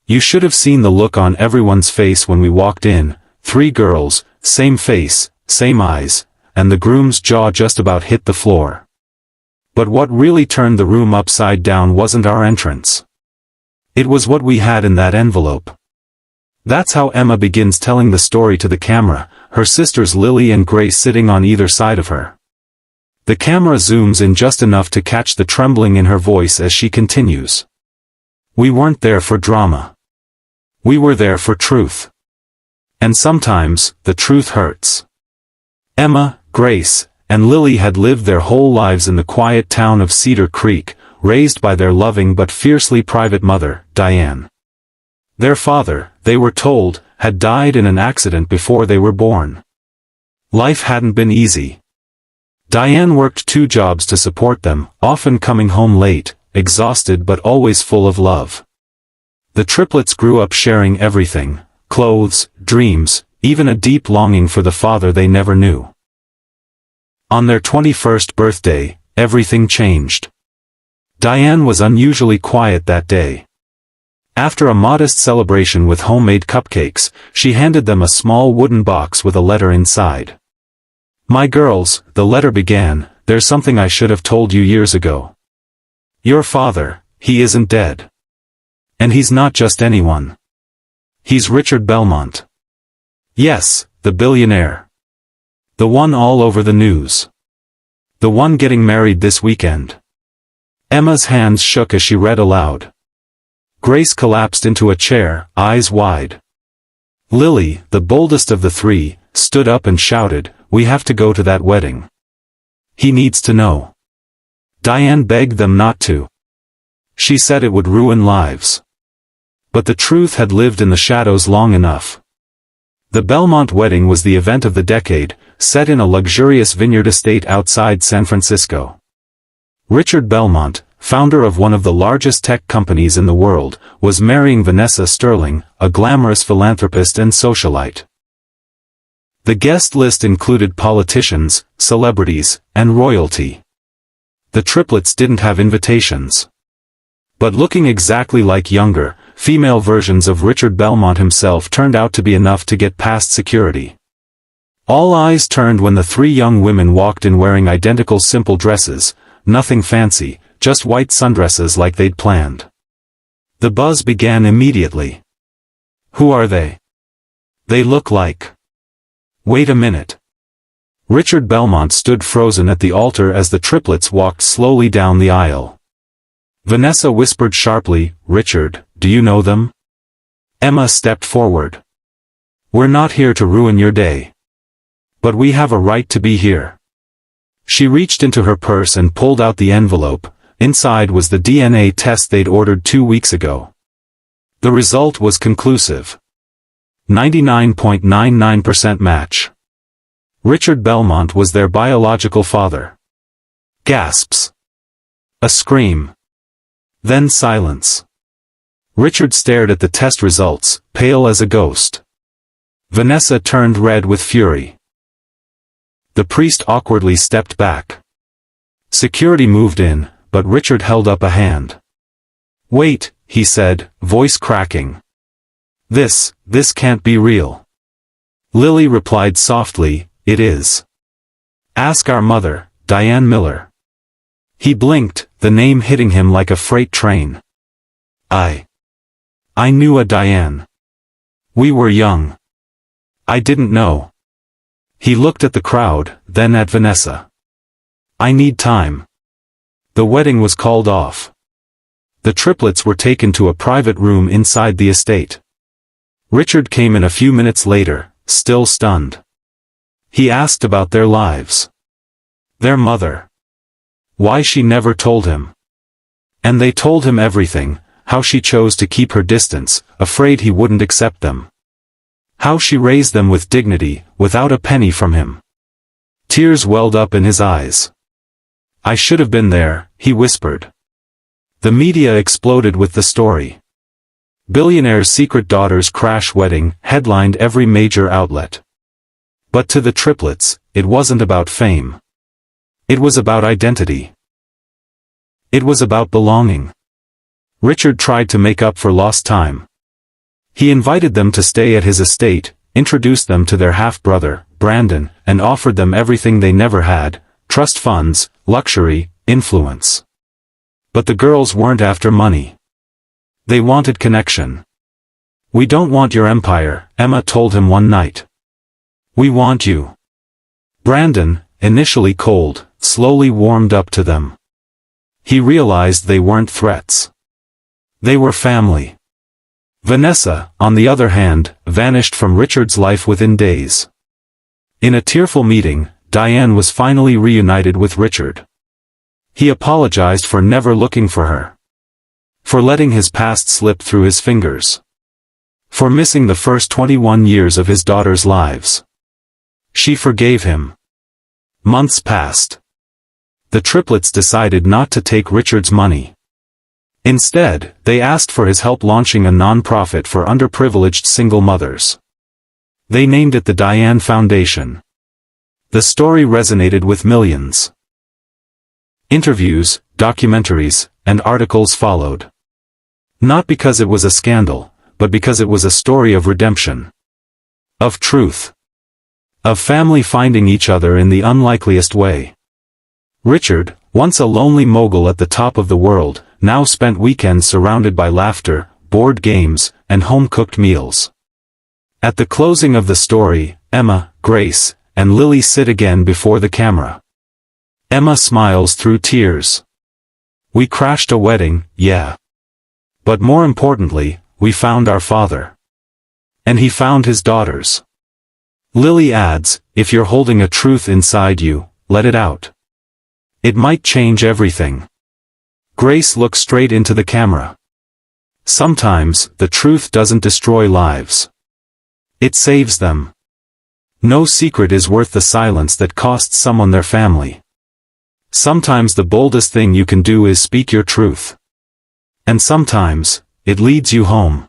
You should have seen the look on everyone's face when we walked in, 3 girls, same face, same eyes, and the groom's jaw just about hit the floor. But what really turned the room upside down wasn't our entrance. It was what we had in that envelope. That's how Emma begins telling the story to the camera, her sisters Lily and Grace sitting on either side of her. The camera zooms in just enough to catch the trembling in her voice as she continues. We weren't there for drama. We were there for truth. And sometimes, the truth hurts. Emma, Grace, and Lily had lived their whole lives in the quiet town of Cedar Creek, raised by their loving but fiercely private mother, Diane. Their father, they were told, had died in an accident before they were born. Life hadn't been easy. Diane worked 2 jobs to support them, often coming home late, exhausted but always full of love. The triplets grew up sharing everything, clothes, dreams, even a deep longing for the father they never knew. On their 21st birthday, everything changed. Diane was unusually quiet that day. After a modest celebration with homemade cupcakes, she handed them a small wooden box with a letter inside. My girls, the letter began, there's something I should have told you years ago. Your father, he isn't dead. And he's not just anyone. He's Richard Belmont. Yes, the billionaire. The one all over the news. The one getting married this weekend. Emma's hands shook as she read aloud. Grace collapsed into a chair, eyes wide. Lily, the boldest of the 3, stood up and shouted, we have to go to that wedding. He needs to know. Diane begged them not to. She said it would ruin lives. But the truth had lived in the shadows long enough. The Belmont wedding was the event of the decade, set in a luxurious vineyard estate outside San Francisco. Richard Belmont, founder of one of the largest tech companies in the world, was marrying Vanessa Sterling, a glamorous philanthropist and socialite. The guest list included politicians, celebrities, and royalty. The triplets didn't have invitations. But looking exactly like younger, female versions of Richard Belmont himself turned out to be enough to get past security. All eyes turned when the 3 young women walked in wearing identical simple dresses, nothing fancy, just white sundresses like they'd planned. The buzz began immediately. Who are they? They look like... Wait a minute. Richard Belmont stood frozen at the altar as the triplets walked slowly down the aisle. Vanessa whispered sharply, Richard, do you know them? Emma stepped forward. We're not here to ruin your day. But we have a right to be here. She reached into her purse and pulled out the envelope. Inside was the DNA test they'd ordered 2 weeks ago. The result was conclusive. 99.99% match. Richard Belmont was their biological father. Gasps. A scream. Then silence. Richard stared at the test results, pale as a ghost. Vanessa turned red with fury. The priest awkwardly stepped back. Security moved in, but Richard held up a hand. Wait, he said, voice cracking. This can't be real. Lily replied softly, it is. Ask our mother, Diane Miller. He blinked, the name hitting him like a freight train. I knew a Diane. We were young. I didn't know. He looked at the crowd, then at Vanessa. I need time. The wedding was called off. The triplets were taken to a private room inside the estate. Richard came in a few minutes later, still stunned. He asked about their lives. Their mother. Why she never told him. And they told him everything, how she chose to keep her distance, afraid he wouldn't accept them. How she raised them with dignity, without a penny from him. Tears welled up in his eyes. I should have been there, he whispered. The media exploded with the story. Billionaire's secret daughter's crash wedding headlined every major outlet. But to the triplets, it wasn't about fame. It was about identity. It was about belonging. Richard tried to make up for lost time. He invited them to stay at his estate, introduced them to their half-brother, Brandon, and offered them everything they never had: trust funds, luxury, influence. But the girls weren't after money. They wanted connection. "We don't want your empire," Emma told him one night. "We want you." Brandon, initially cold, slowly warmed up to them. He realized they weren't threats. They were family. Vanessa, on the other hand, vanished from Richard's life within days. In a tearful meeting, Diane was finally reunited with Richard. He apologized for never looking for her. For letting his past slip through his fingers. For missing the first 21 years of his daughter's lives. She forgave him. Months passed. The triplets decided not to take Richard's money. Instead, they asked for his help launching a non-profit for underprivileged single mothers. They named it the Diane Foundation. The story resonated with millions. Interviews, documentaries, and articles followed. Not because it was a scandal, but because it was a story of redemption. Of truth. Of family finding each other in the unlikeliest way. Richard, once a lonely mogul at the top of the world, now spent weekends surrounded by laughter, board games, and home-cooked meals. At the closing of the story, Emma, Grace, and Lily sit again before the camera. Emma smiles through tears. "We crashed a wedding, yeah. But more importantly, we found our father. And he found his daughters." Lily adds, "If you're holding a truth inside you, let it out. It might change everything." Grace looks straight into the camera. "Sometimes, the truth doesn't destroy lives. It saves them. No secret is worth the silence that costs someone their family. Sometimes the boldest thing you can do is speak your truth. And sometimes, it leads you home."